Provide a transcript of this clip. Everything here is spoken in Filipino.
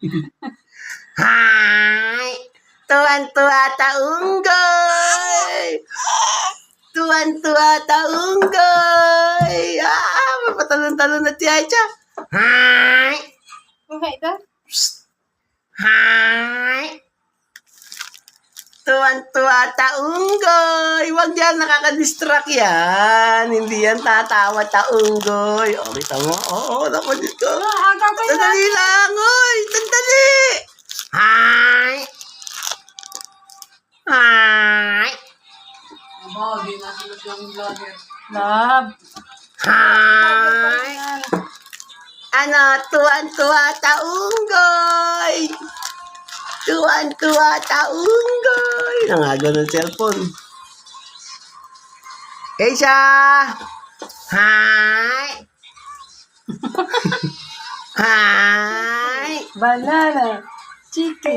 Hi! Tuwan-tuwa taunggoy! Tuwan-tuwa taunggoy! Mapatalon-talon na tiya siya. Hi! Okay ito? Hi! Tuwan-tuwa taunggoy! Huwag yan, nakaka-distract yan. Hindi yan tatawa taunggoy. O, kita mo? Oo, naku, dito. Sandali lang, oy! Sandali! Hi! Hi! Di nasunod yung vlogger. Love. Hi! Ano, tuwan-tuwa taunggoy! Tuwan-tuwa taunggoy! Nangago ng cellphone. Keisha! Hi! Hi! Banana. Chicken.